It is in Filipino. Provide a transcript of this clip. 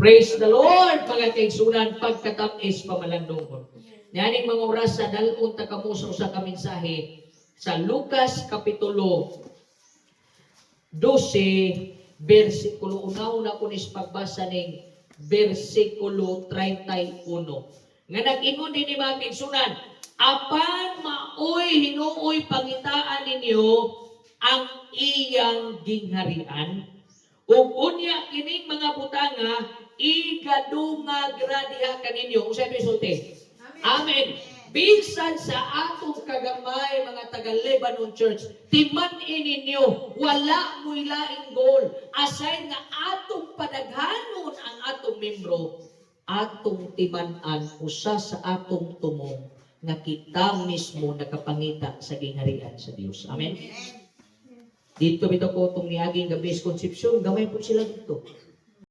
Praise the Lord, mga kaigsunan, pagkatamis pamalandungon. Yaning mga oras sa dalon takamuso sa kaminsahe sa Lucas Kapitulo 12, versikulo 1 na kunis pagbasa ning versikulo 31. Nga nag-ingon din ni mga kaigsunan, apan maoy hinuoy pangitaan ninyo ang iyang gingharian, ug unya kining mga butanga igadunga gradiha kaninyo. Usa sulti. Amen. Bisan sa atong kagamay mga taga Lebanon Church, timan-in ninyo wala mo'y laing goal. Aside nga atong padaghanon ang atong membro, atong timan-an usa sa atong tumong nga kita mismo nakapangita sa gingharian sa Dios. Amen. Dito bitaw ko itong niaging misconception, gamay po sila dito.